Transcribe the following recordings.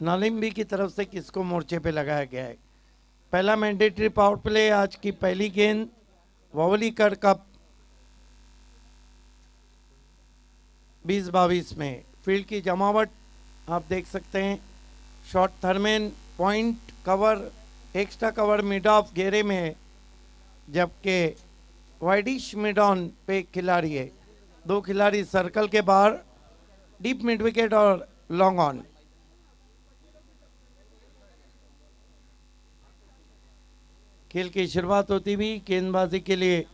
नालिम्बी की तरफ से किसको मोर्चे पे लगाया गया है। पहला मैंडेटरी पावर प्ले, आज की पहली गेंद वावलीकर कप 2022 में। फील्ड की जमावट आप देख सकते हैं। Short third man, point cover, extra cover mid off घेरे में है, जबकि वाइडिश मिड ऑन पे खिलाड़ी है। दो खिलाड़ी सर्कल के बाहर, डीप मिड विकेट और लॉन्ग ऑन। खेल की शुरुआत होती हुई गेंदबाजी के लिए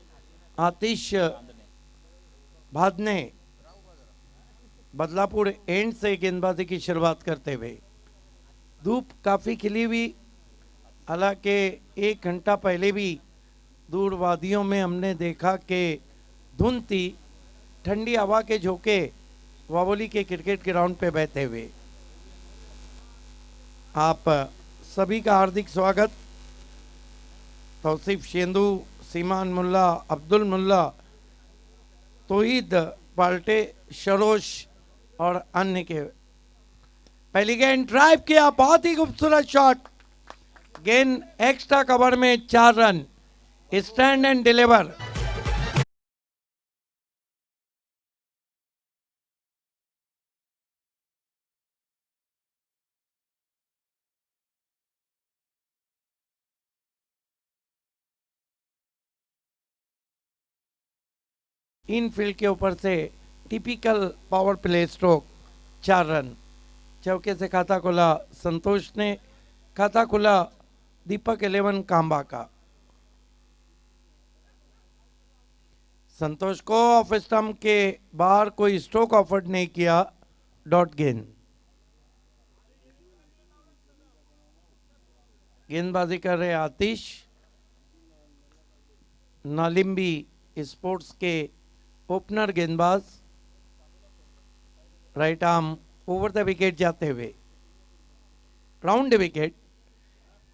आतिश भादने बदलापुर एंड से गेंदबाजी की शुरुआत करते हुए। धूप काफ़ी खिली हुई, हालांकि 1 घंटा पहले भी दूर वादियों में हमने देखा कि धुंध थी। ठंडी हवा के झोंके वावोली के क्रिकेट ग्राउंड पे बहते हुए। आप सभी का हार्दिक स्वागत। तौसीफ शेंदू, सीमान मुल्ला, अब्दुल मुल्ला, तोहीद पाल्टे, शरोश और अन्य के। पहली गेंद ड्राइव किया, बहुत ही खूबसूरत शॉट। गेंद एक्स्ट्रा कवर में 4 run. Stand end deliver. Infield के ऊपर से typical power play stroke, 4 run. चौके से खाता खुला संतोष ने, खाता खुला दीपक 11 कांबा का। संतोष को ऑफ स्टंप के बाहर कोई स्ट्रोक ऑफर नहीं किया, डॉट गेंद। गेंदबाजी कर रहे आतिश। नालिम्बी स्पोर्ट्स के ओपनर गेंदबाज, right arm over the wicket जाते हुए। राउंड विकेट,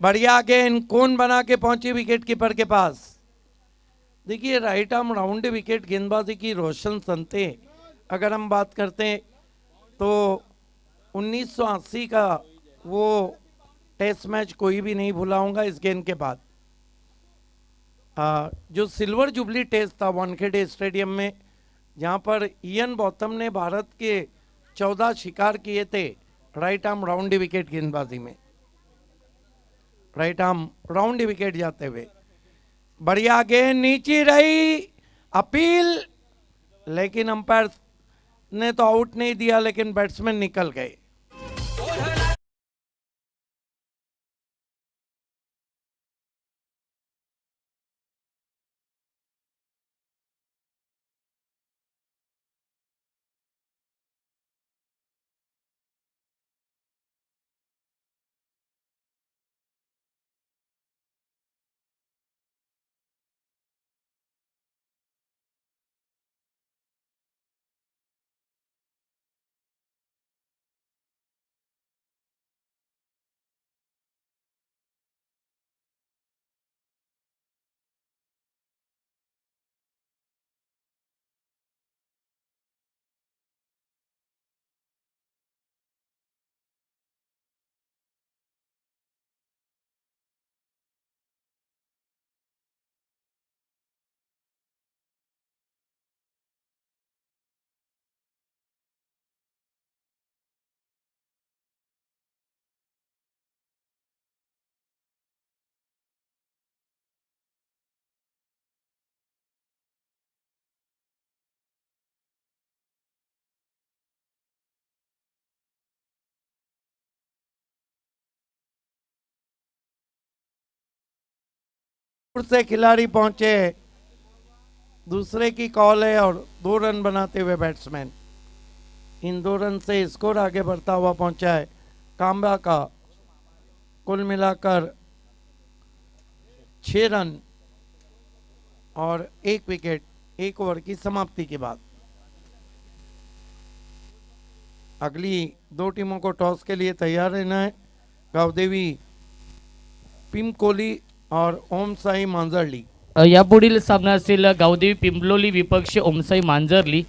बढ़िया गेंद कोन बना के पहुंची विकेट कीपर के पास। देखिए, राइट आर्म राउंड विकेट गेंदबाजी की रोशन संते अगर हम बात करते हैं तो 1980 का वो टेस्ट मैच कोई भी नहीं भुलाऊंगा इस गेंद के बाद। जो सिल्वर जुबली टेस्ट था वानखेड़े स्टेडियम में, जहां पर इयन बॉथम ने भारत के 14 शिकार किए थे राइट आर्म राउंड विकेट गेंदबाजी में। राइट आर्म राउंड विकेट जाते हुए बढ़िया गेंद नीचे रही, अपील, लेकिन अंपायर ने तो आउट नहीं दिया, लेकिन बैट्समैन निकल गए। से खिलाड़ी पहुंचे, दूसरे की कॉल है और 2 रन बनाते हुए batsman. In 2 run say score आगे बढ़ता हुआ पहुंचा है कांबा का। कुल मिलाकर 6 रन और 1 विकेट 1 ओवर की समाप्ति के बाद। अगली 2 टीमों को टॉस के लिए तैयार रहना है। गावदेवी पिंपकोली और ओमसाई मांजरली। यापुढील सामना असेल गावदेवी पिंपलोली विपक्ष ओमसाई मांजरली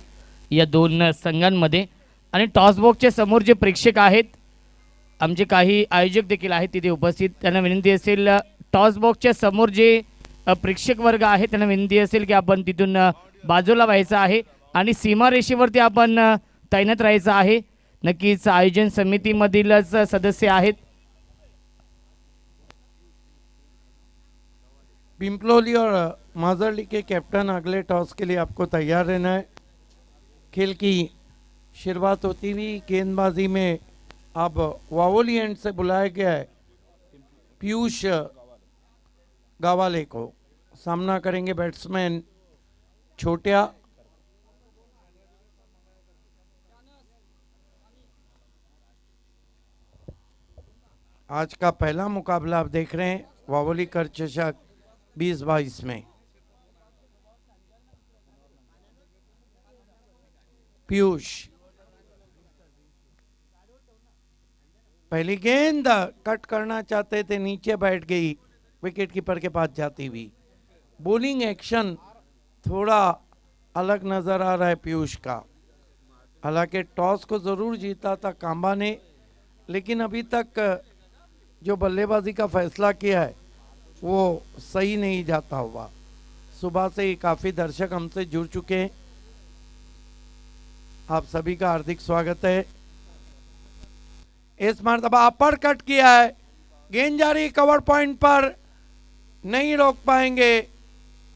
या 2 संघांमध्ये। आणि टॉस बॉक्सच्या समोर जे प्रेक्षक आहेत आमचे काही आयोजक देखील आहेत तिथे उपस्थित, त्यांना विनंती असेल टॉस बॉक्सच्या समोर जे प्रेक्षक वर्ग आहे त्यांना विनंती असेल की आपण तिथून बाजूला व्हायचं आहे आणि सीमारेषेवरती आपण तैनात राहायचं आहे. नक्कीच आयोजन समितीमधीलच सदस्य आहेत. पिंपलोली और माजरली के कैप्टन अगले टॉस के लिए आपको तैयार रहना है. खेल की शुरुआत होती हुई गेंदबाजी में अब वावोली एंड से बुलाया गया है पीयूष गावाले को. सामना करेंगे बैट्समैन छोटिया. आज का पहला मुकाबला आप देख रहे हैं वावोली कर चषक 2022 में. पीयूष पहली गेंद कट करना चाहते थे, नीचे बैठ गई, विकेट कीपर के पास जाती हुई. बॉलिंग एक्शन थोड़ा अलग नजर आ रहा है पीयूष का. हालांकि टॉस को जरूर जीता था कांबा ने, लेकिन अभी तक जो बल्लेबाजी का फैसला किया है वो सही नहीं जाता हुआ. सुबह से ही काफी दर्शक हमसे जुड़ चुके हैं. आप सभी का हार्दिक स्वागत है. इस मर्तबा अपर कट किया है, गेंद जा रही कवर पॉइंट पर, नहीं रोक पाएंगे.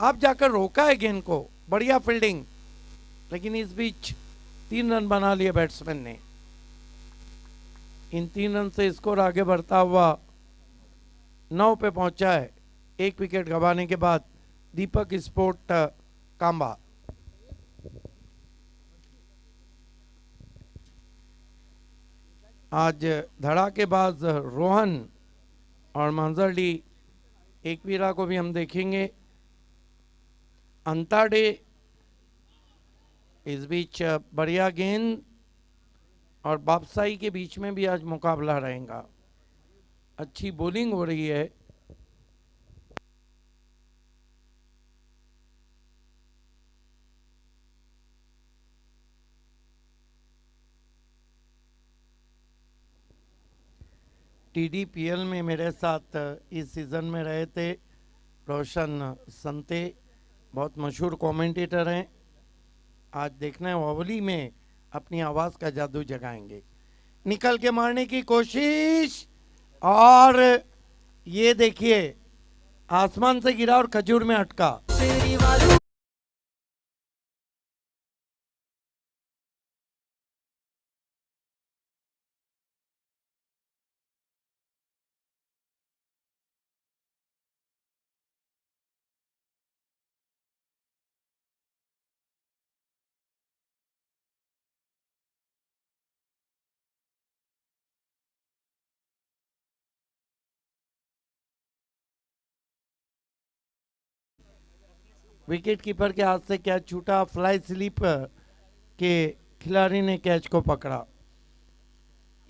अब जाकर रोका है गेंद को, बढ़िया फील्डिंग, लेकिन इस बीच 3 रन बना लिए बैट्समैन ने. इन 3 रन से स्कोर आगे बढ़ता हुआ 9 पे पहुंचा है. 1 विकेट गंवाने के बाद दीपक स्पोर्ट कांबा. आज धड़ाकेबाज रोहन और मांजरली एकवीरा को भी हम देखेंगे. अंताडे इस बीच बढ़िया गेंद और बापसाई के बीच में भी आज मुकाबला रहेगा. अच्छी बॉलिंग हो रही है. TDPL में मेरे साथ इस सीज़न में रहे थे रोशन संते, बहुत मशहूर कमेंटेटर हैं. आज देखना है वावली में अपनी आवाज़ का जादू जगाएंगे. निकल के मारने की कोशिश, और ये देखिए आसमान से गिरा और खजूर में अटका. विकेट कीपर के हाथ से कैच छूटा, फ्लाई स्लिप के खिलाड़ी ने कैच को पकड़ा.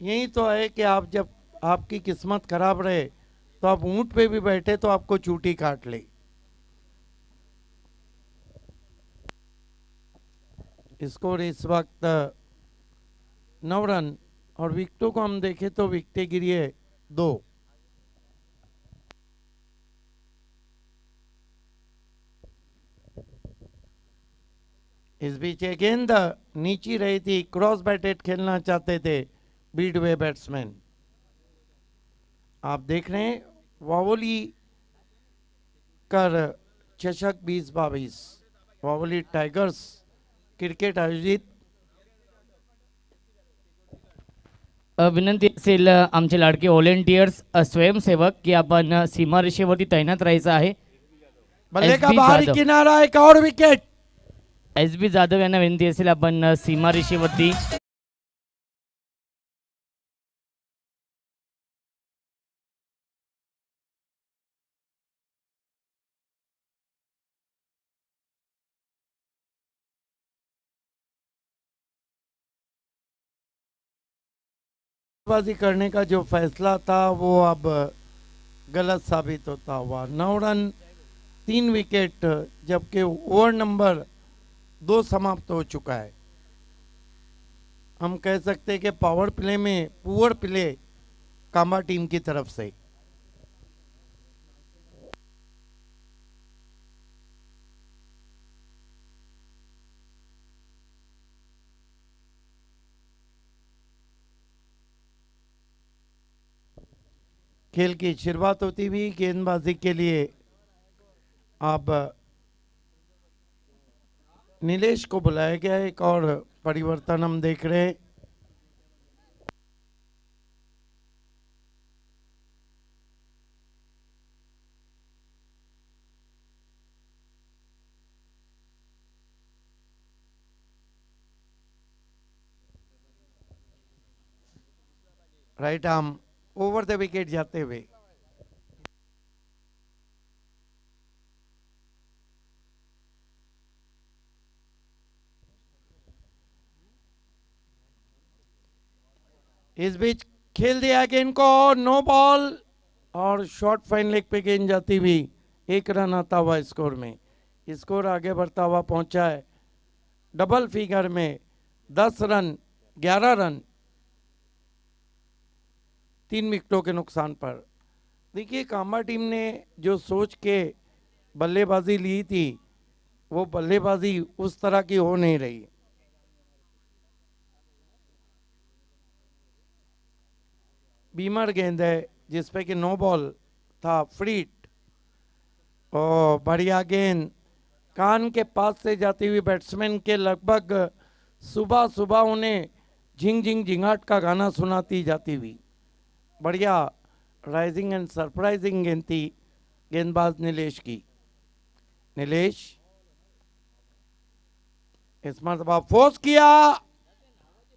यही तो है कि आप जब आपकी किस्मत खराब रहे तो आप ऊंट पे भी बैठे तो आपको चूटी काट ले. स्कोर इस वक्त 9 रन और विकेटों को हम देखें तो विकेटें गिरी है 2. इस बीच ये गेंद नीची रही थी, क्रॉस बैटेड खेलना चाहते थे बीडवे बैट्समैन. आप देख रहे हैं वावोली कर चषक 2022 वावोली टाइगर्स क्रिकेट आयोजित. विनंती असेल आमचे लाडके व्हॉलेंटियर्स स्वयंसेवक की आपण सीमारेषेवरती तैनात राहायचं आहे. बल्ले का SB बाहरी जाधव. किनारा, एक और विकेट. SB जाधव यांना विनंती असेल आपण सीमारेषेवरती. बाजी करने का जो फैसला था वो अब गलत साबित होता हुआ. 9 रन 3 विकेट, जबकि ओवर नंबर 2 समाप्त हो चुका है. हम कह सकते हैं कि पावर प्ले में पुअर प्ले कामा टीम की तरफ से। खेल की शुरुआत होती हुई गेंदबाजी के लिए अब नीलेश को बुलाया गया। एक और परिवर्तन हम देख रहे हैं। Right arm over the wicket जाते हुए। इस बीच खेल दिया गेंद को, नो बॉल और शॉर्ट फाइन लेग पे गेंद जाती हुई 1 रन आता हुआ स्कोर में। स्कोर आगे बढ़ता हुआ पहुंचा है डबल फिगर में, 10 रन 11 रन 3 विकेटों के नुकसान पर। देखिए कामा टीम ने जो सोच के बल्लेबाजी ली थी वो बल्लेबाजी उस तरह की हो नहीं रही। बीमर गेंद है जिसपे कि नो बॉल था, फ्रीट। और बढ़िया गेंद कान के पास से जाती हुई बैट्समैन के लगभग सुबह सुबह उन्हें झिंग झिंग झिंगाट का गाना सुनाती जाती हुई बढ़िया राइजिंग एंड सरप्राइजिंग गेंद थी गेंदबाज नीलेश की। नीलेश इस मरतबा फोर्स किया,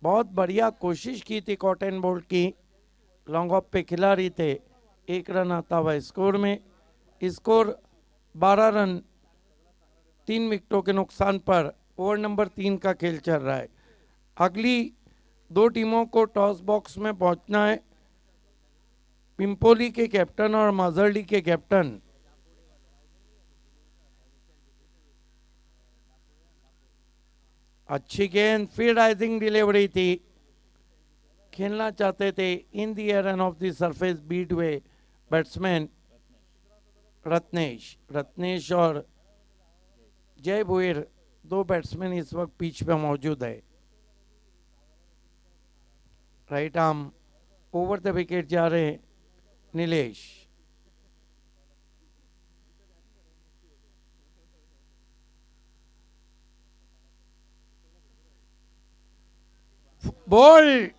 बहुत बढ़िया कोशिश की थी कॉटन बोल्ट की, लॉन्ग ऑफ पे खिलाड़ी थे। 1 रन आता हुआ स्कोर में। स्कोर 12 रन 3 विकेटों के नुकसान पर। ओवर नंबर 3 का खेल चल रहा है। अगली 2 टीमों को टॉस बॉक्स में पहुंचना है। पिंपोली के कैप्टन और माजर्डी के कैप्टन अच्छी गेंद, फिर राइजिंग डिलीवरी थी, खेलना चाहते थे in the air and off the surface beat हुए बैट्समैन रत्नेश और जय भुईर, 2 बैट्समैन इस वक्त पिच पे मौजूद है। Right arm over the wicket जा रहे नीलेश। बोल्ड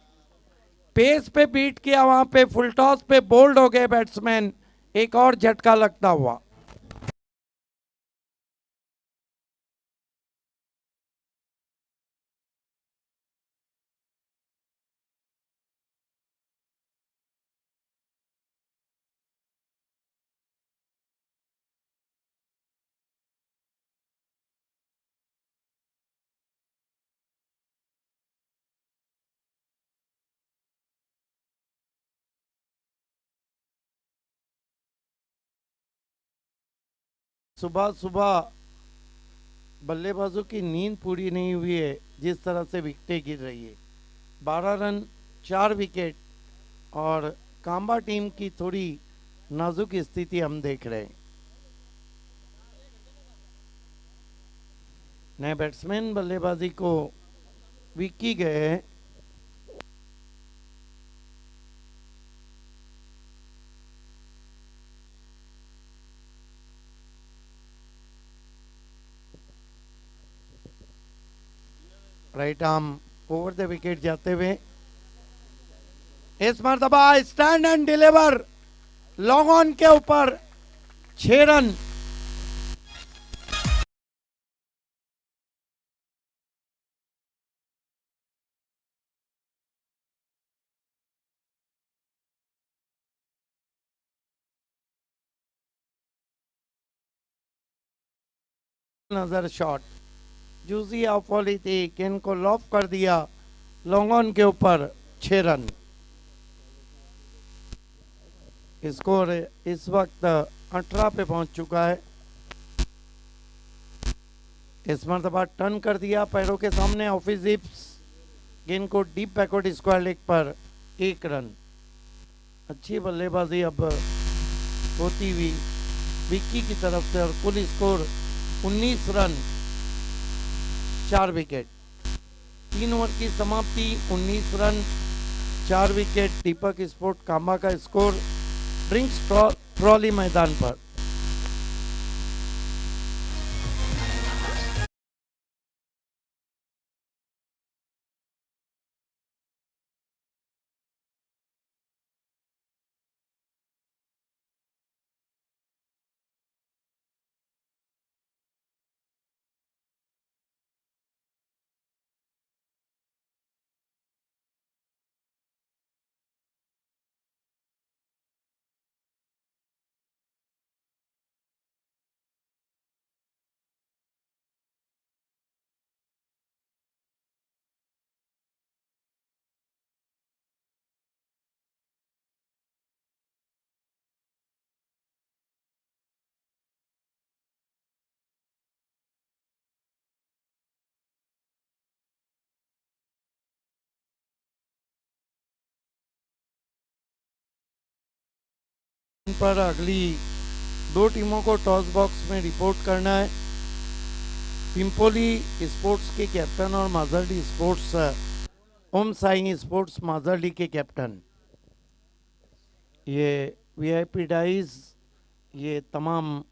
पेस पे बीट किया, वहां पे फुल टॉस पे बोल्ड हो गए बैट्समैन। एक और झटका लगता हुआ। सुबह सुबह बल्लेबाजों की नींद पूरी नहीं हुई है जिस तरह से विकेटें गिर रही है। 12 रन 4 विकेट और कांबा टीम की थोड़ी नाजुक स्थिति हम देख रहे हैं। नए बैट्समैन बल्लेबाजी को विकी गए हैं। Right arm over the wicket जाते हुए इस मरतबा stand end deliver long on के ऊपर 6 रन। नजर शॉट जूसी ऑफ वाली थी, गेंद को लॉफ कर दिया लॉन्ग ऑन के ऊपर 6 रन। स्कोर इस वक्त 18 पे पहुंच चुका है। इस मरतबा टर्न कर दिया पैरों के सामने ऑफिस जिप्स, गेंद को डीप बैकवर्ड स्क्वायर लेग पर 1 रन। अच्छी बल्लेबाजी अब होती हुई विक्की की तरफ से और कुल स्कोर 19 रन 4 विकेट। 3 ओवर की समाप्ति 19 run 4 wicket. Deepak sport Kamba का स्कोर। ड्रिंक्स ट्रॉली मैदान पर। पर अगली 2 टीमों को टॉस बॉक्स में रिपोर्ट करना है। पिंपोली स्पोर्ट्स के कैप्टन और माजर्डी स्पोर्ट्स ओम साई स्पोर्ट्स माजर्डी के कैप्टन। ये वीआईपी डाइज, ये तमाम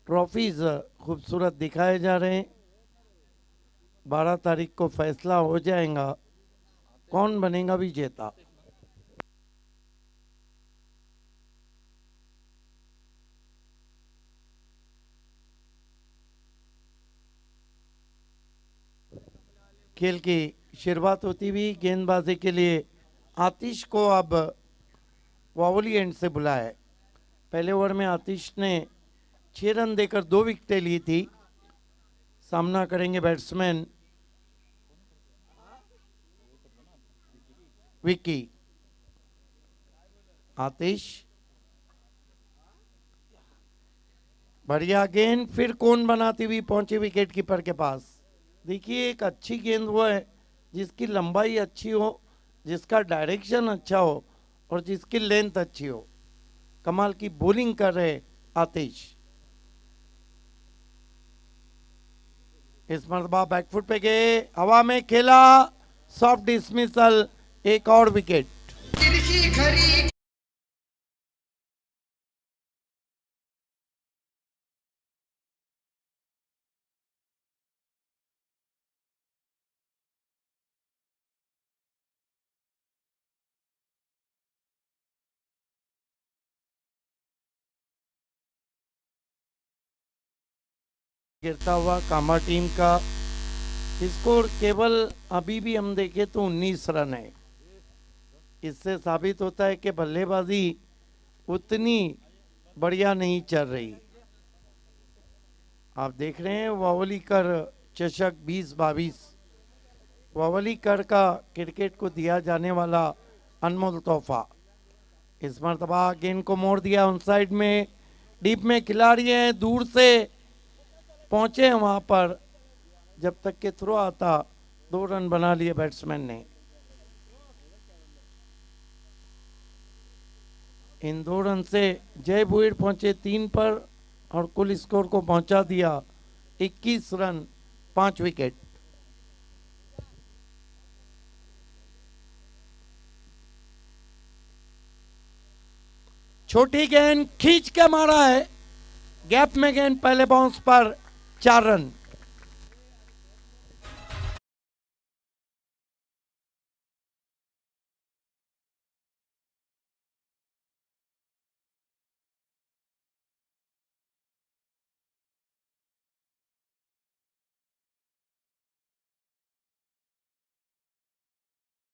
ट्रॉफीज खूबसूरत दिखाए जा रहे हैं। 12 तारीख को फैसला हो जाएगा कौन बनेगा विजेता। खेल की शुरुआत होती हुई गेंदबाजी के लिए आतिश को अब वावली एंड से बुलाया है। पहले ओवर में आतिश ने 6 रन देकर 2 विकेटें ली थी। सामना करेंगे बैट्समैन विक्की। आतिश बढ़िया गेंद, फिर कौन बनाती हुई पहुंची विकेट कीपर के पास। देखिए एक अच्छी गेंद वो है जिसकी लंबाई अच्छी हो, जिसका डायरेक्शन अच्छा हो और जिसकी लेंथ अच्छी हो। कमाल की बॉलिंग कर रहे आतिश। इस मरतबा बैकफुट पे गए, हवा में खेला, सॉफ्ट डिसमिसल, एक और विकेट। गिरता हुआ कामा टीम का स्कोर केवल अभी भी हम देखें तो 19 रन है। इससे साबित होता है कि बल्लेबाजी उतनी बढ़िया नहीं चल रही। आप देख रहे हैं वावलीकर चषक 2022 वावलीकर का क्रिकेट को दिया जाने वाला अनमोल तोहफा। इस मरतबा गेंद को मोड़ दिया उन साइड में। डीप में खिलाड़ी हैं, दूर से पहुंचे वहां पर, जब तक के थ्रो आता 2 रन बना लिए बैट्समैन ने। इन 2 रन से जय बुइड पहुंचे 3 पर और कुल स्कोर को पहुंचा दिया 21 रन 5 विकेट। छोटी गेंद खींच के मारा है, गैप में गेंद, पहले बाउंस पर 4 रन।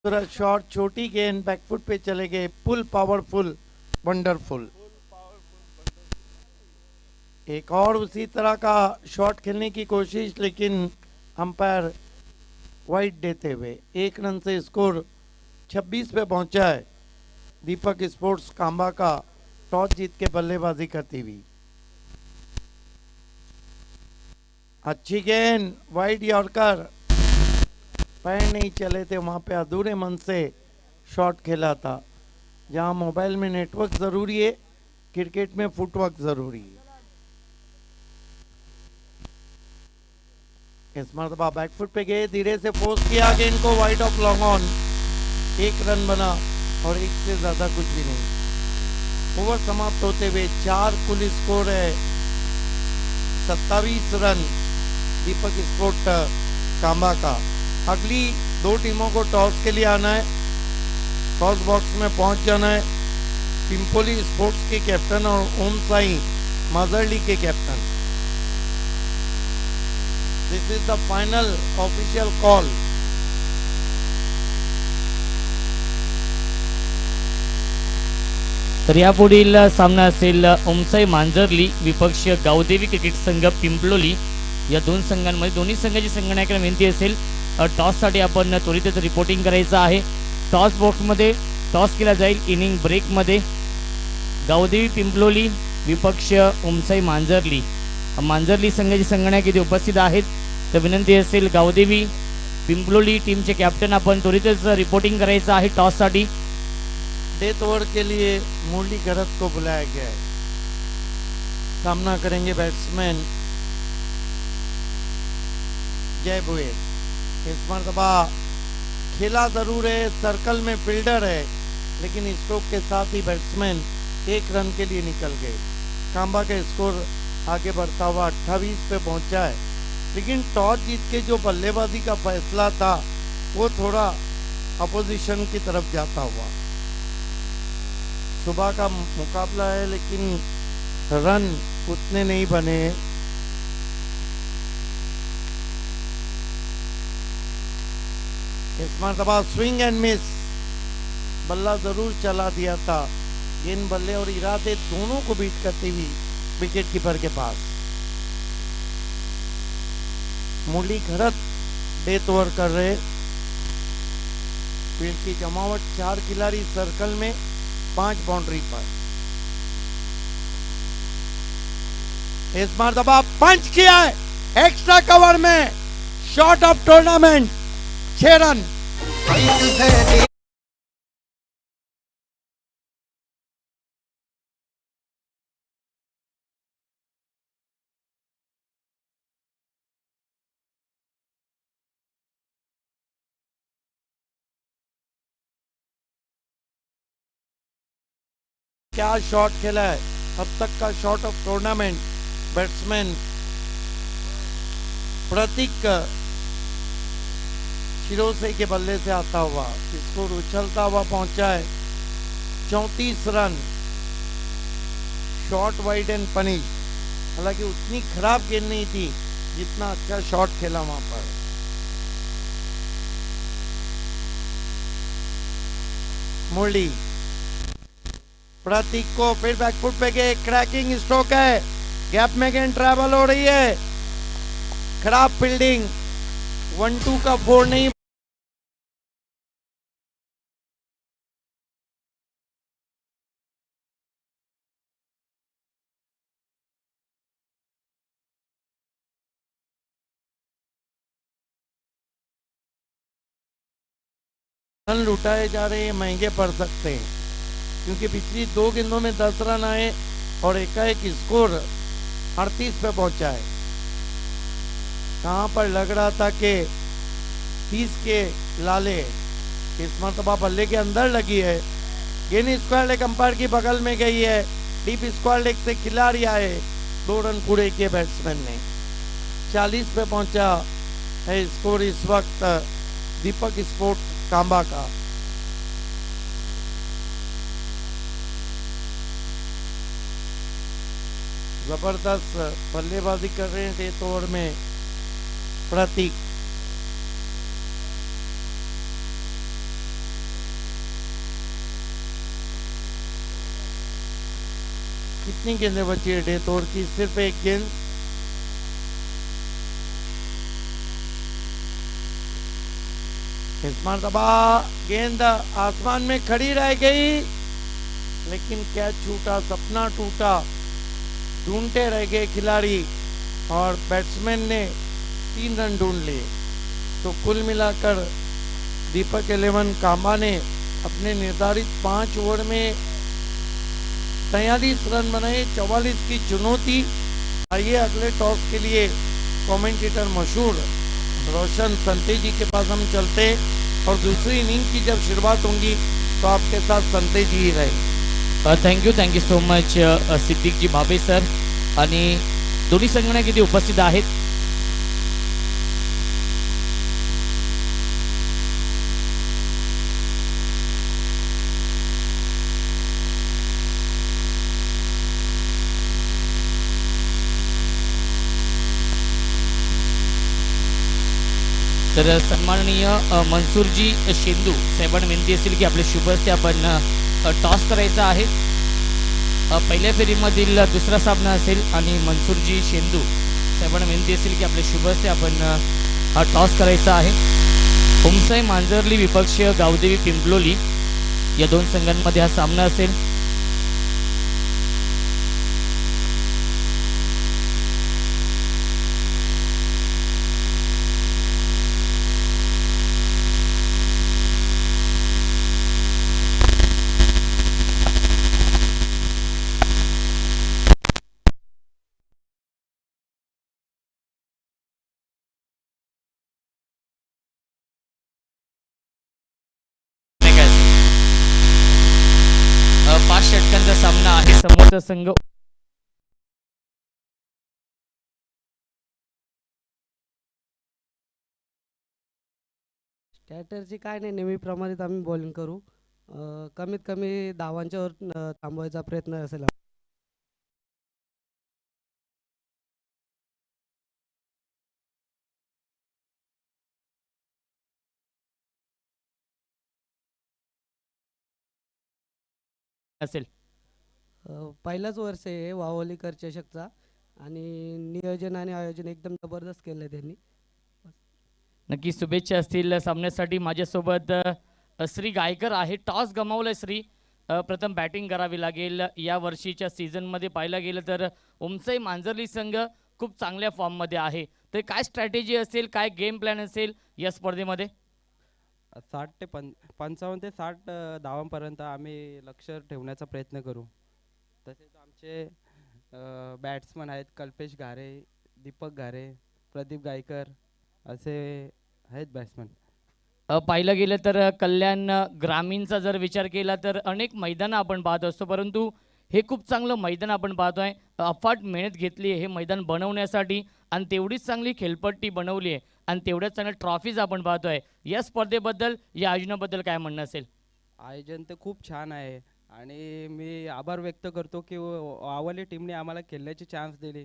शॉट, छोटी गेंद, बैकफुट पे चले गए, फुल पावरफुल, वंडरफुल। एक और उसी तरह का शॉट खेलने की कोशिश, लेकिन अंपायर वाइड देते हुए 1 रन से स्कोर 26 पे पहुंचा है। दीपक स्पोर्ट्स कांबा का टॉस जीत के बल्लेबाजी करती हुई। अच्छी गेंद, वाइड यॉर्कर, पैर नहीं चले थे वहां पे, अधूरे मन से शॉट खेला था। जहां मोबाइल में नेटवर्क जरूरी है, क्रिकेट में फुटवर्क जरूरी है। इस मरतबा बैकफुट पे गए, धीरे से फोर्स किया गेंद को wide of long on, 1 run बना और 1 से ज्यादा कुछ भी नहीं। ओवर समाप्त होते हुए 4 कुल स्कोर है, 27 रन दीपक स्पोर्ट कांबा का। अगली 2 टीमों को टॉस के लिए आना है, टॉस बॉक्स में पहुंच जाना है। पिंपोली स्पोर्ट्स के कैप्टन और ओम साई माजरली के captain. This is the final official call. तर यापुढील सामना असेल ओमसाई मांजरली विपक्ष गावदेवी क्रिकेट संघ पिंपलोली या 2 संघांमध्ये। दोन्ही संघाची संगणकाला विनंती असेल टॉससाठी आपण त्वरितच रिपोर्टिंग करायचं आहे। टॉस बॉक्समध्ये टॉस केला जाईल। इनिंग ब्रेकमध्ये गावदेवी पिंपलोली विपक्ष ओमसाई मांजरली। मांजरली संघाची संगणक इथे उपस्थित आहेत, तर विनंती असेल गावदेवी पिंपलोली टीमचे कॅप्टन आपण त्वरितच रिपोर्टिंग करायचं आहे टॉससाठी। डेथ ओवर के लिए मुरली घरत को बुलाया गया है। सामना करेंगे बैट्समैन जय बुए। इस मरतबा खेला जरूर है, सर्कल में फील्डर है, लेकिन स्ट्रोक के साथ ही बैट्समैन 1 रन के लिए निकल गए। कांबा का स्कोर आगे बढ़ता हुआ 28 पे पहुंचा है, लेकिन टॉस जीत के जो बल्लेबाजी का फैसला था वो थोड़ा अपोजिशन की तरफ जाता हुआ। सुबह का मुकाबला है, लेकिन रन उतने नहीं बने। इस मरतबा स्विंग एंड मिस, बल्ला जरूर चला दिया था। गेंद बल्ले और इरादे दोनों को बीट करती हुई विकेट कीपर के पास। मुरली घरत डेथ ओवर कर रहे। फील्ड की जमावट 4 खिलाड़ी सर्कल में, 5 बाउंड्री पर। इस मरतबा पंच किया है एक्स्ट्रा कवर में, शॉट ऑफ टूर्नामेंट, 6 रन। क्या शॉट खेला है, अब तक का शॉट ऑफ टूर्नामेंट। बैट्समैन प्रतीक शिरोसे के बल्ले से आता हुआ स्कोर उछलता हुआ पहुंचा है 34 run. Shot wide end punish, हालांकि उतनी खराब गेंद नहीं थी जितना अच्छा शॉट खेला वहां पर। मुरली प्रतीक को फिर बैकफुट पे गए, क्रैकिंग स्ट्रोक है, गैप में गेंद ट्रैवल हो रही है, खराब फील्डिंग, 1-2 का 4 नहीं। रन लुटाए जा रहे हैं, महंगे पड़ सकते हैं, क्योंकि पिछली 2 गेंदों में 10 रन आए और एकाएक स्कोर 38 पे पहुंचा है। कहां पर लग रहा था कि 30 के लाले, इस मरतबा बल्ले के अंदर लगी है। गेंद स्क्वायर लेग अंपायर की बगल में गई है, डीप स्क्वायर लेग से खिलाड़ी आए, 2 रन पूरे किए बैट्समैन ने। 40 पे पहुंचा है स्कोर इस वक्त दीपक स्पोर्ट कांबा का। जबरदस्त बल्लेबाजी कर रहे हैं डेथ ओवर में प्रतीक। कितनी गेंदें बची है डेथ ओवर की? सिर्फ 1 गेंद। इस मरतबा गेंद आसमान में खड़ी रह गई, लेकिन कैच छूटा, सपना टूटा, ढूंढते रह गए खिलाड़ी और बैट्समैन ने 3 रन ढूंढ लिए। तो कुल मिलाकर दीपक 11 कांबा ने अपने निर्धारित 5 ओवर में 43 रन बनाए, 44 की चुनौती। आइए अगले टॉस के लिए कमेंटेटर मशहूर रोशन संते जी के पास हम चलते हैं और दूसरी इनिंग की जब शुरुआत होंगी तो आपके साथ संते जी ही रहे। Thank you so much Siddiqji Bhabe sir. आणि दोन्ही संघटना किती उपस्थित आहेत. तर सन्माननीय मनसूरजी शेंदू साहेबांना विनंती असेल की आपले शुभ हस्ते आपण टॉस करायचा आहे. पहिल्या फेरीमधील दुसरा सामना असेल आणि मनसूरजी शेंदू साहेबांना विनंती असेल की आपले शुभ हस्ते आपण हा टॉस करायचा आहे. ओमसाई मांजर्ली विपक्ष गावदेवी पिंपलोली या दोन संघांमध्ये हा सामना असेल. पाच षटकांचा सामना आहे. समोरचा संघ स्ट्रॅटर्जी काय नाही, नेहमीप्रमाणेच आम्ही बॉलिंग करू. कमीत कमी धावांच्यावर थांबवायचा प्रयत्न असेल. असेल. पहिलाच वर्ष आहे वावोलीकर चषकचा आणि नियोजन आणि आयोजन एकदम जबरदस्त केलं आहे त्यांनी. नक्की शुभेच्छा असतील सामन्यासाठी. माझ्यासोबत श्री गायकर आहे. टॉस गमावलाय श्री. प्रथम बॅटिंग करावी लागेल. या वर्षीच्या सीझनमध्ये पाहायला गेलं तर ओमसाई मांजर्ली संघ खूप चांगल्या फॉर्ममध्ये आहे. तर काय स्ट्रॅटेजी असेल, काय गेम प्लॅन असेल या स्पर्धेमध्ये? 60 ते 55 ते 60 धावांपर्यंत आम्ही लक्ष ठेवण्याचा प्रयत्न करू. तसेच आमचे बॅट्समन आहेत कल्पेश घारे, दीपक घारे, प्रदीप गायकर असे आहेत बॅट्समन. पाहिलं गेलं तर कल्याण ग्रामीणचा जर विचार केला तर अनेक मैदानं आपण पाहत असतो, परंतु हे खूप चांगलं मैदान आपण पाहतोय. अफाट मेहनत घेतली आहे हे मैदान बनवण्यासाठी आणि तेवढीच चांगली खेळपट्टी बनवली आहे आणि तेवढ्याच चांगल्या ट्रॉफीज आपण पाहतोय. या स्पर्धेबद्दल, या आयोजनाबद्दल काय म्हणणं असेल? आयोजन तर खूप छान आहे आणि मी आभार व्यक्त करतो की वावली टीमने आम्हाला खेळण्याची चान्स दिली.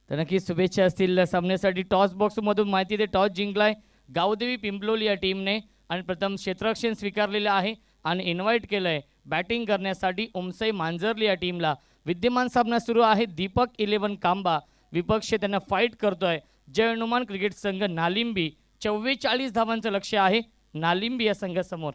तर नक्की शुभेच्छा असतील सामन्यासाठी. टॉस बॉक्समधून माहिती दे टॉस जिंकलाय गावदेवी पिंपलोली या टीमने आणि प्रथम क्षेत्ररक्षण स्वीकारलेलं आहे आणि इन्व्हाइट केलं आहे बॅटिंग करण्यासाठी ओमसाई मांजर्ली या टीमला. विद्यमान सामना सुरू आहे. दीपक 11 कांबा विपक्ष त्यांना फाईट करतोय. जय हनुमान क्रिकेट संघ नालिंबी. 44 धावांचं लक्ष्य आहे नालिंबी या संघासमोर.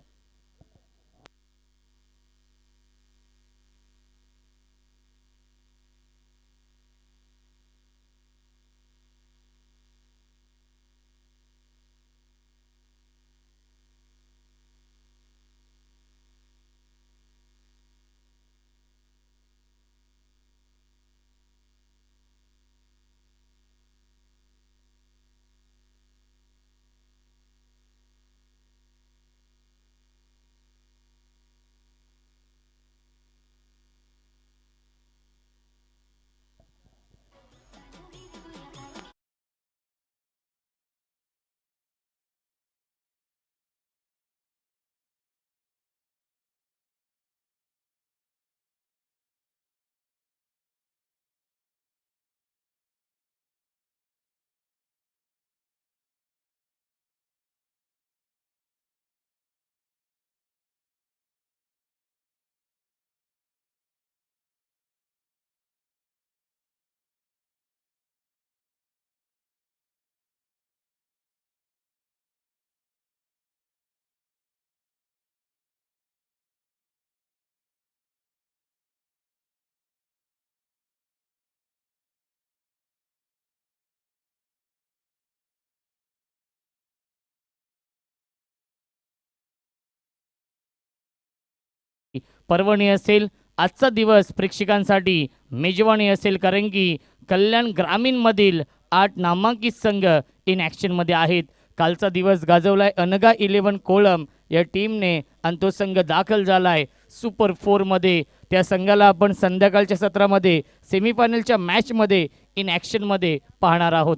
पर्वणी असेल. आजचा दिवस प्रेक्षकांसाठी मेजवानी असेल, कारण की कल्याण ग्रामीणमधील 8 नामांकित संघ इन ॲक्शनमध्ये आहेत. कालचा दिवस गाजवलाय अनगा 11 कोळम या टीमने आणि तो संघ दाखल झालाय सुपर 4मध्ये. त्या संघाला आपण संध्याकाळच्या सत्रामध्ये सेमीफायनलच्या मॅचमध्ये इन ॲक्शनमध्ये पाहणार आहोत.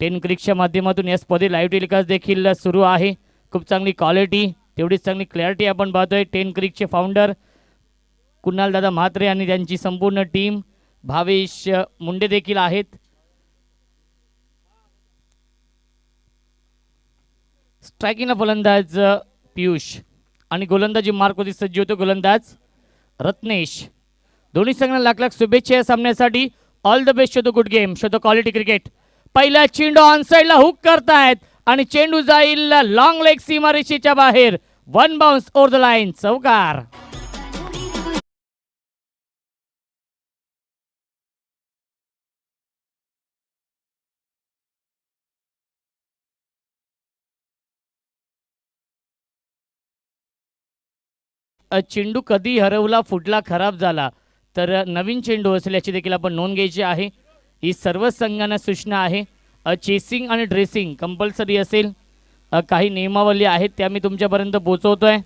10 क्रिकच्या माध्यमातून या स्पर्धेत लाईव्ह टेलिकास्ट देखील सुरू आहे. खूप चांगली क्वालिटी, तेवढीच चांगली क्लॅरिटी आपण पाहतोय. 10 क्रिकचे फाउंडर कुणाल दादा म्हात्रे आणि त्यांची संपूर्ण टीम, भावेश मुंडे देखील आहेत. स्ट्रायकिंगला फलंदाज पियुष आणि गोलंदाजी मार्कवरती सज्ज होतो गोलंदाज रत्नेश. दोन्ही संघांना लाख लाख शुभेच्छा या सामन्यासाठी. All the best. शोधो गुड गेम, शोधो क्वालिटी क्रिकेट. पहिला चेंडू ऑन साइडला हुक करतायत आणि चेंडू जाईल लॉंग लेग सीमारेषेच्या बाहेर. 1 बाउन्स ओव्हर द लाईन, चौकार. चेंडू कधी हरवला, फुटला, खराब झाला तर नवीन चेंडू असेल याची देखील आपण नोंद घ्यायची आहे. ही सर्व संघांना सूचना आहे. चेसिंग आणि ड्रेसिंग कंपल्सरी असेल. काही नियमावली आहेत त्या मी तुमच्यापर्यंत पोहोचवतोय.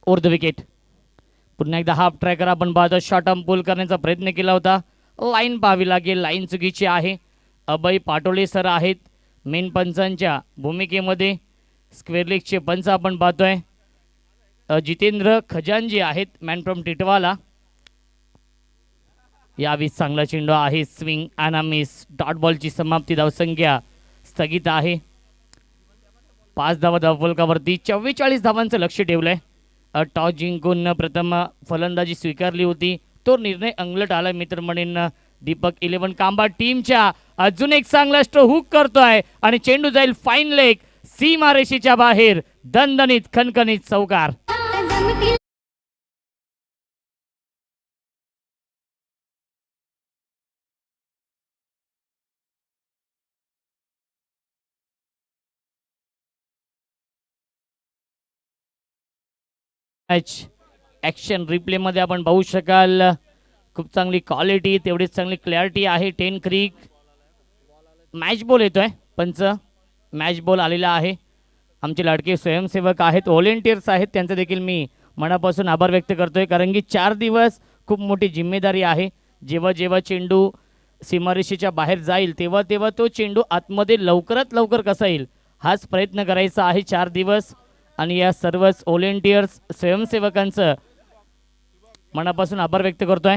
Over the wicket. पुन्हा एकदा हाफ ट्रॅकर आपण पाहतो. शॉर्ट आर्म पुल करण्याचा प्रयत्न केला होता. लाईन पाहावी लागेल, लाईन चुकीची आहे. अभय पाटोळे सर आहेत मेन पंचांच्या भूमिकेमध्ये. स्क्वेअर लेगचे पंच आपण पाहतोय. जितेंद्र खजांजी आहेत मॅन फ्रॉम टिटवाला. यावेळी चांगला चेंडू आहे. Swing and miss. डॉट बॉलची समाप्ती. धावसंख्या स्थगित आहे. 5 धावा धावफलकावरती. 44 धावांचं लक्ष ठेवलंय. टॉस जिंकून प्रथम फलंदाजी स्वीकारली होती. तो निर्णय अंगलट आला मित्रमंडळींना. दीपक 11 कांबा टीमच्या अजून एक चांगला स्ट्रो हुक करतोय आणि चेंडू जाईल फाईन लेग सीमारेषेच्या बाहेर. दणदणीत खणखणीत चौकार. मॅच ॲक्शन रिप्लेमध्ये आपण पाहू शकाल. खूप चांगली क्वालिटी, तेवढीच चांगली क्लॅरिटी आहे. 10 क्रिक. मॅच बॉल येतोय. पंच मॅच बॉल आलेला आहे. आमचे लाडके स्वयंसेवक आहेत, व्हॉलेंटियर्स आहेत, त्यांचं देखील मी मनापासून आभार व्यक्त करतोय. कारण की 4 दिवस खूप मोठी जिम्मेदारी आहे. जेव्हा जेव्हा चेंडू सीमारेषेच्या बाहेर जाईल तेव्हा तेव्हा तो चेंडू आतमध्ये लवकरात लवकर कसा येईल हाच प्रयत्न करायचा आहे 4 दिवस. आणि या सर्वच व्हॉलेंटियर्स स्वयंसेवकांचं मनापासून आभार व्यक्त करतोय.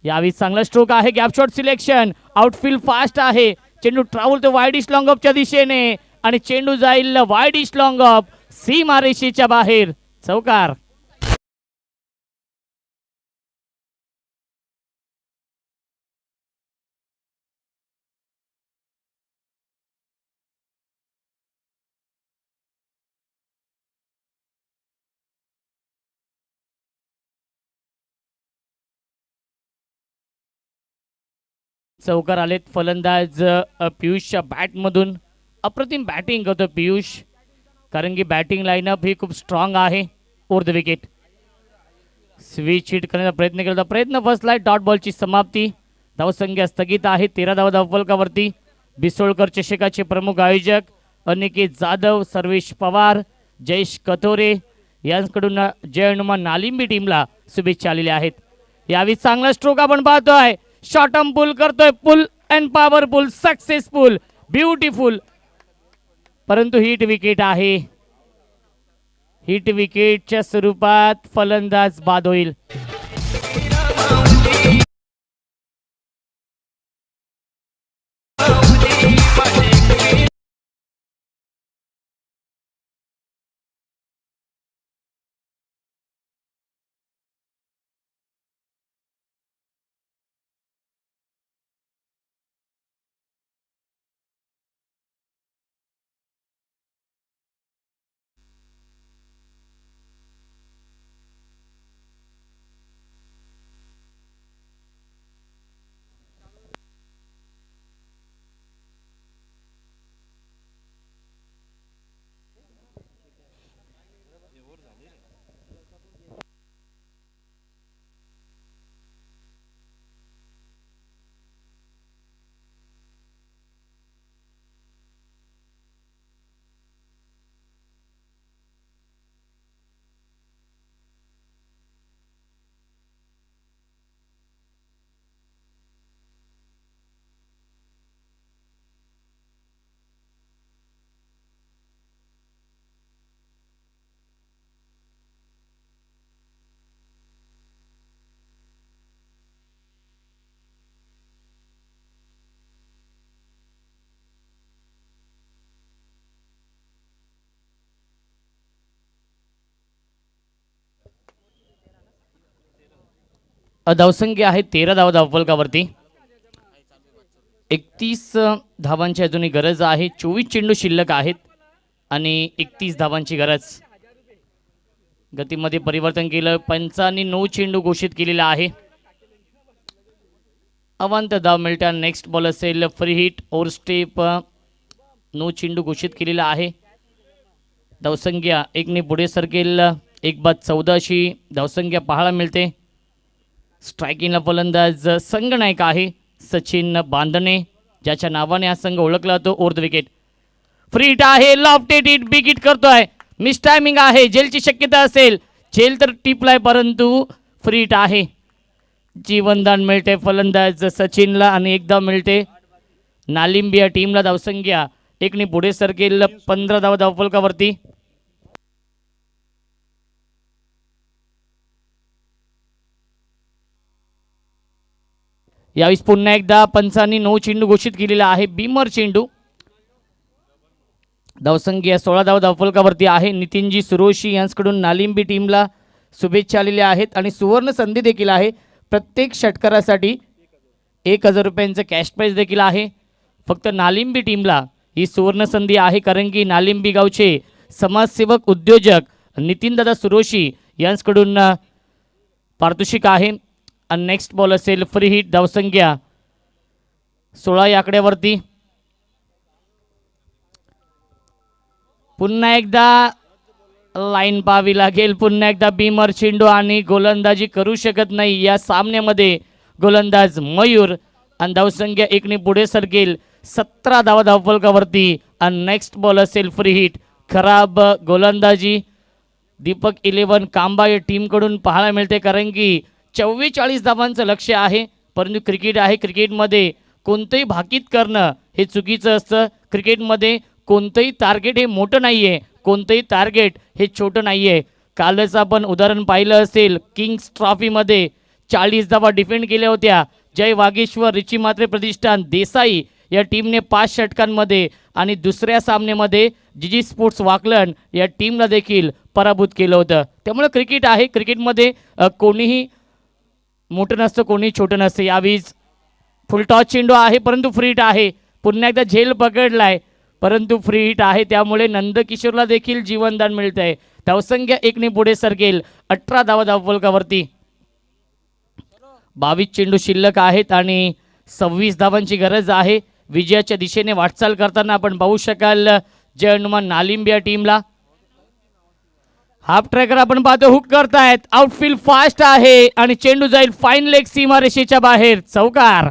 यावेळी चांगला स्ट्रोक आहे. Gap shot selection. Outfield fast आहे. चेंडू ट्रॅव्हल तो वाईड इश लॉंग ऑफच्या दिशेने आणि चेंडू जाईल वाईड इश लॉंग ऑफ सीमारेषेच्या बाहेर. चौकार. चौकार आलेत. फलंदाज पियुषच्या बॅटमधून अप्रतिम बॅटिंग करतो पियुष, कारण की बॅटिंग लाईनअप ही खूप स्ट्रॉंग आहे. Over the wicket. Switch hit करण्याचा प्रयत्न केला होता. प्रयत्न फसलाय. डॉट बॉलची समाप्ती. धावसंख्या स्थगित आहे. 13 धावा धावफलकावरती. बिसोळकर चषकाचे प्रमुख आयोजक अनिकेत जाधव, सर्वेश पवार, जयेश कथोरे यांकडून जय हनुमान नालिंबी टीमला शुभेच्छा आलेल्या आहेत. यावेळी चांगला स्ट्रोक आपण पाहतोय. शॉर्ट आर्म पुल करतोय. पुल अँड पॉवरफुल, सक्सेसफुल, ब्युटिफुल. परंतु हिट विकेट आहे. हिट विकेटच्या स्वरूपात फलंदाज बाद होईल. धावसंख्या आहे 13 धावा धावफलकावरती. 31 धावांची अजूनही गरज आहे. 24 चेंडू शिल्लक आहेत आणि 31 धावांची गरज. गतीमध्ये परिवर्तन केलं. पंचांनी 9 चेंडू घोषित केलेला आहे. अवांत धाव मिळत्या. नेक्स्ट बॉल असेल फ्री हिट ओव्हर स्टेप. 9 चेंडू घोषित केलेला आहे. धावसंख्या 1 ने पुढे सरकेल. 1 बाद 14 अशी धावसंख्या पाहायला मिळते. स्ट्रायकिंगला फलंदाज संघनायक आहे सचिन बांधणे, ज्याच्या नावाने हा संघ ओळखला जातो. Over the wicket. Free hit आहे. Lofted hit. बिग हिट करतोय. मिस टायमिंग आहे. जेलची शक्यता असेल. जेल तर टिपलाय परंतु फ्री हिट आहे. जीवनदान मिळते फलंदाज सचिनला आणि एकदा मिळते नालिंबी या टीमला. धावसंख्या 1 ने पुढे सरकेल. 15 धावा धावफलकावरती. यावेळी पुन्हा एकदा पंचांनी 9 चेंडू घोषित केलेला आहे. बीमर चेंडू. धावसंख्या 16 धावा धावफलकावरती आहे. नितीनजी सुरोशी यांच्याकडून नालिंबी टीमला शुभेच्छा आलेल्या आहेत आणि सुवर्ण संधी देखील आहे. प्रत्येक षटकारासाठी 1000 रुपयांचं कॅश प्राईज देखील आहे. फक्त नालिंबी टीमला ही सुवर्ण संधी आहे, कारण की नालिंबी गावचे समाजसेवक उद्योजक नितीनदादा सुरोशी यांच्याकडून पारितोषिक आहे. आणि नेक्स्ट बॉल असेल फ्री हिट. धावसंख्या 16 या आकड्यावरती. पुन्हा एकदा लाईन पाहावी लागेल. पुन्हा एकदा बीमर चेंडू आणि गोलंदाजी करू शकत नाही या सामन्यामध्ये गोलंदाज मयूर. आणि धावसंख्या 1 ने पुढे सरकेल. 17 धावा धावफलकावरती. आणि नेक्स्ट बॉल असेल फ्री हिट. खराब गोलंदाजी दीपक 11 कांबा या टीमकडून पाहायला मिळते, कारण की 44 धावांचं लक्ष्य आहे. परंतु क्रिकेट आहे. क्रिकेटमध्ये कोणतंही भाकीत करणं हे चुकीचं असतं. क्रिकेटमध्ये कोणतंही टार्गेट हे मोठं नाही आहे, कोणतंही टार्गेट हे छोटं नाही आहे. कालच आपण उदाहरण पाहिलं असेल. किंग्स ट्रॉफीमध्ये 40 धावा डिफेंड केल्या होत्या. जय वागेश्वर, रिची मात्रे प्रतिष्ठान, देसाई या टीमने 5 षटकांमध्ये आणि दुसऱ्या सामन्यामध्ये जीजी स्पोर्ट्स वाकलन या टीमला देखील पराभूत केलं होतं. त्यामुळे क्रिकेट आहे. क्रिकेटमध्ये कोणीही मोठं नसतं, कोणी छोटं नसतं. यावेळीच फुल टॉस चेंडू आहे परंतु फ्री हिट आहे. पुन्हा एकदा झेल पकडलाय परंतु फ्री हिट आहे. त्यामुळे नंदकिशोरला देखील जीवनदान मिळत आहे. धावसंख्या 1 ने पुढे सरकेल. 18 धावा धावफलकावरती. 22 चेंडू शिल्लक आहेत आणि 26 धावांची गरज आहे. विजयाच्या दिशेने वाटचाल करताना आपण पाहू शकाल जय हनुमान नालिंबी या टीमला. हाफ ट्रॅकर आपण पाहतो हुक करतायत. आउटफील्ड फास्ट आहे आणि चेंडू जाईल फाईन लेग सीमारेषेच्या बाहेर. चौकार.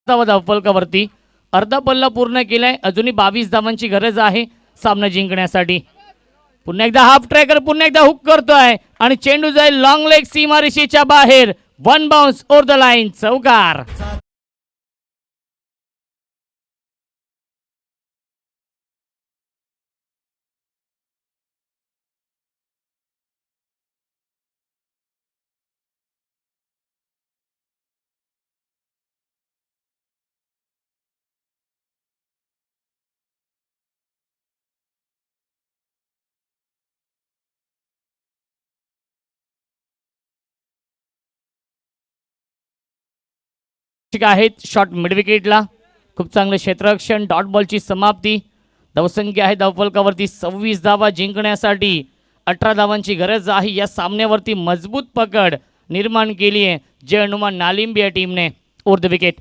धावफलकावरती. अर्धा पल्ला पूर्ण केलाय. अजूनही 22 धावांची गरज आहे सामना जिंकण्यासाठी. पुन्हा एकदा हाफ ट्रॅकर पुन्हा एकदा हुक करतोय आणि चेंडू जाईल लॉंग लेग सीमारेषेच्या बाहेर. 1 बाउन्स ओव्हर द लाईन. चौकार. आहेत शॉट मिड विकेटला. खूप चांगलं क्षेत्ररक्षण. डॉट बॉलची समाप्ती. धावसंख्या आहे धावफलकावरती 26 धावा जिंकण्यासाठी 18 धावांची गरज आहे. या सामन्यावरती मजबूत पकड निर्माण केली आहे जय हनुमान नालिंबी या टीमने. Over the wicket.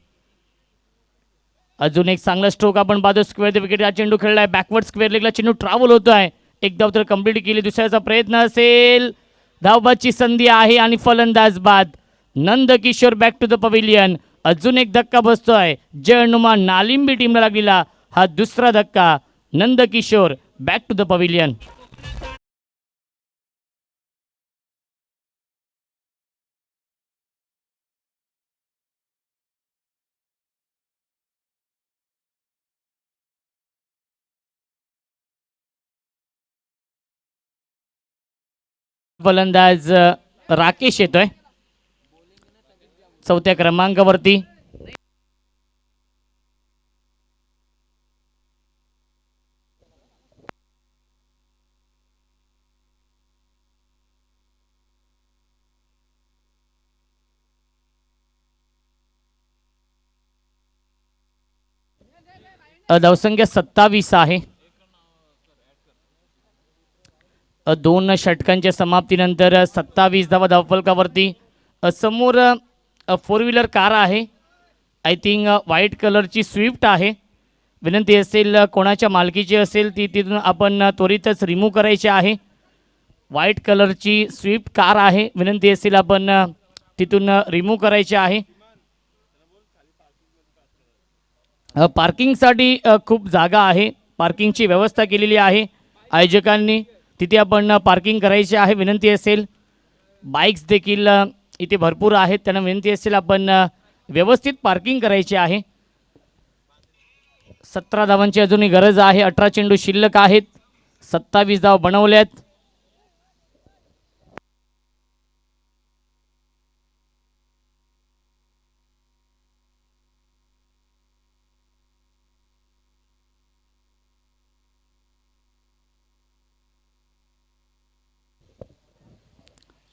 अजून एक चांगला स्ट्रोक आपण पाहतो. स्क्वेअर द विकेट हा चेंडू खेळलाय. बॅकवर्ड स्क्वेअर लेगला चेंडू ट्रॅव्हल होतोय. एक धाव तर कंप्लीट केली. दुसऱ्याचा प्रयत्न असेल. धावबादची संधी आहे आणि फलंदाज बाद. Nandkishor back to the pavilion. अजून एक धक्का बसतोय जय हनुमान नालिंबी टीमला लागलेला. हा दुसरा धक्का. Nandkishor back to the pavilion. फलंदाज राकेश येतोय चौथ्या क्रमांकावरती. धावसंख्या 27 आहे. दोन षटकांच्या समाप्तीनंतर 27 धावा धावफलकावरती. समोर फोर व्हीलर कार आहे. आय थिंक व्हाईट कलरची स्विफ्ट आहे. विनंती असेल कोणाच्या मालकीची असेल ती तिथून आपण त्वरितच रिमूव्ह करायची आहे. व्हाईट कलरची स्विफ्ट कार आहे. विनंती असेल आपण तिथून रिमूव्ह करायची आहे. पार्किंगसाठी खूप जागा आहे. पार्किंगची व्यवस्था केलेली आहे आयोजकांनी. तिथे आपण पार्किंग करायची आहे. विनंती असेल बाईक्स देखील इथे भरपूर आहेत. त्यांना विनंती असेल आपण व्यवस्थित पार्किंग करायची आहे. 17 धावांची अजूनही गरज आहे. 18 चेंडू शिल्लक आहेत. 27 धाव बनवल्यात.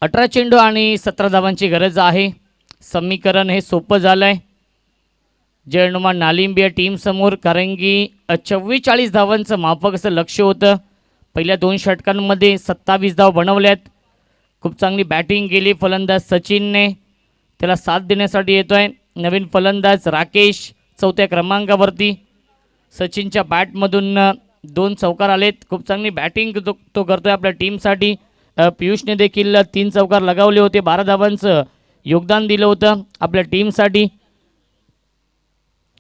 अठरा चेंडू आणि 17 धावांची गरज आहे. समीकरण हे सोपं झालं आहे जय हनुमान नालिंबिया टीम समोर, कारण की 44 धावांचं माफक असं लक्ष होतं. पहिल्या 2 षटकांमध्ये 27 धाव बनवल्यात. खूप चांगली बॅटिंग केली फलंदाज सचिनने. त्याला साथ देण्यासाठी येतोय नवीन फलंदाज राकेश चौथ्या क्रमांकावरती. सचिनच्या बॅटमधून 2 चौकार आलेत. खूप चांगली बॅटिंग तो करतोय आपल्या टीमसाठी. पियुषने देखील 3 चौकार लगावले होते. 12 धावांचं योगदान दिलं होतं आपल्या टीमसाठी.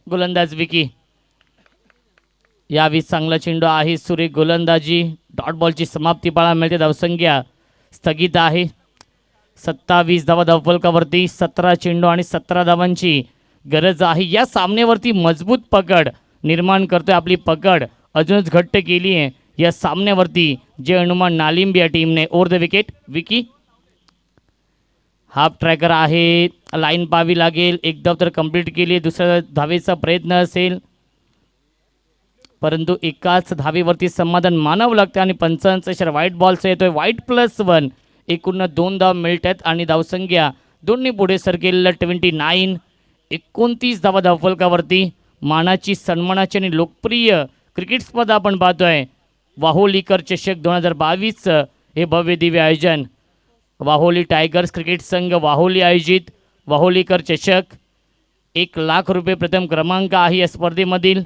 गोलंदाज विकी यावेळी चांगला चेंडू आहे. सुरेख गोलंदाजी. डॉट बॉलची समाप्ती पाहायला मिळते. धावसंख्या स्थगित आहे. 27 धावा धावफलकावरती. 17 चेंडू आणि 17 धावांची गरज आहे. या सामन्यावरती मजबूत पकड निर्माण करतोय. आपली पकड अजूनच घट्ट केली आहे या सामन्यावरती जय हनुमान नालिंबिया टीमने. Over the wicket Vicky. Half tracker आहे. लाईन पाहावी लागेल. एक धाव तर कंप्लीट केली. दुसऱ्या धावेचा प्रयत्न असेल परंतु एकाच धावेवरती समाधान मानावं लागतं. आणि 55 इशारा व्हाईट बॉलचा येतोय. व्हाईट +1 एकूण 2 धाव मिळतात आणि धावसंख्या 2 पुढे सरकेल. 29 29 धावा धावफलकावरती. मानाची सन्मानाची आणि लोकप्रिय क्रिकेट स्पर्धा आपण पाहतोय. वाहोलीकर चषक 2022 हे भव्य दिव्य आयोजन. वाहोली टायगर्स क्रिकेट संघ वाहोली आयोजित वाहोलीकर चषक. 1 लाख रुपये प्रथम क्रमांक आहे या स्पर्धेमधील.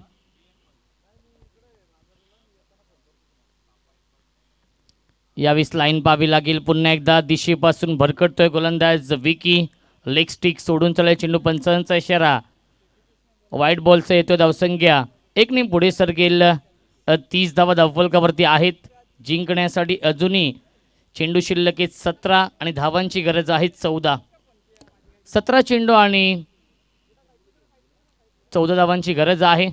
यावेळी लाईन पाहावी लागेल. पुन्हा एकदा दिशेपासून भरकटतोय गोलंदाज विकी. लेग स्टिक सोडून चालला चेंडू. 55 इशारा व्हाईट बॉलचा येतोय. धावसंख्या 1 पुढे सरकेल. 30 धावा धावफलकावरती आहेत. जिंकण्यासाठी अजूनही चेंडू शिल्लक आहेत 17 आणि धावांची गरज आहे 14. 17 चेंडू आणि 14 धावांची गरज आहे.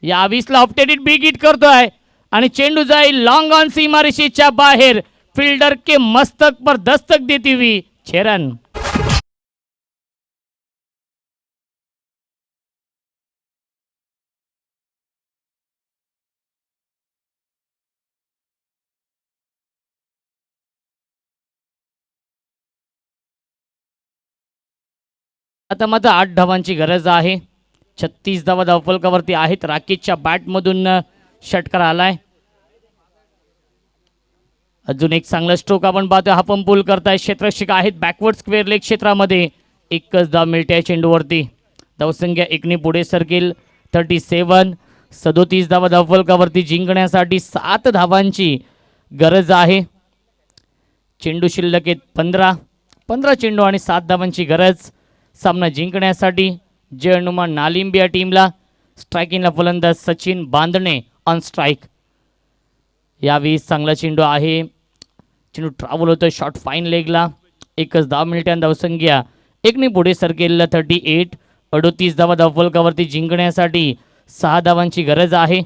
या 20ला ऑप्टेटेड बिग हिट करतोय आणि चेंडू जाईल लॉन्ग ऑन सीमारेषेच्या बाहेर. फील्डर के मस्तक पर दस्तक देती हुई 6 रन. आता मात्र 8 धावांची गरज आहे. 36 धावा धावफलकावरती आहेत. राकेशच्या बॅटमधून षटकार आलाय. अजून एक चांगला स्ट्रोक आपण पाहतोय. हाफम पूल करताय. क्षेत्ररक्षक आहेत बॅकवर्ड स्क्वेअर लेग क्षेत्रामध्ये. एकच धाव मिळते चेंडूवरती. धावसंख्या 1 पुढे सरकेल. 37 37 धावा धावफलकावरती. जिंकण्यासाठी 7 धावांची गरज आहे. चेंडू शिल्लक आहेत 15 चेंडू आणि 7 धावांची गरज सामना जिंकण्यासाठी जय हनुमान नालिंबिया टीमला. स्ट्रायकिंगला फलंदाज सचिन बांधणे ऑन स्ट्राईक. यावेळी चांगला चेंडू आहे. चेंडू ट्रॅव्हल होतो शॉर्ट फाईन लेगला. एकच धाव मिळते आणि धावसंख्या 1 पुढे सरकेल. 38 38 धावा धावफलकावरती. जिंकण्यासाठी 6 धावांची गरज आहे.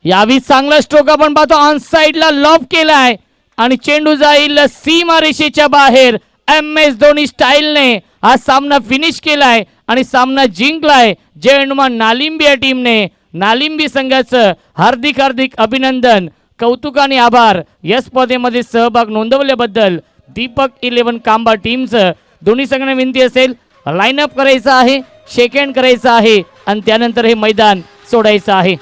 यावी चांगला स्ट्रोक आपण पाहतो, ऑन साइडला लॉब केलाय आणि चेंडू जाईल सीमारेषेच्या बाहेर. MS धोनी स्टाईलने हा सामना फिनिश केलाय आणि सामना जिंकलाय जयनुमा नालिंबी या टीमने. नालिंबी संघाचं हार्दिक हार्दिक अभिनंदन, कौतुक आणि आभार या स्पर्धेमध्ये सहभाग नोंदवल्याबद्दल. दीपक 11 कांबा टीमचं दोन्ही संघांना विनंती असेल, लाईन अप करायचं आहे, शेक हँड करायचं आहे आणि त्यानंतर हे मैदान सोडायचं आहे.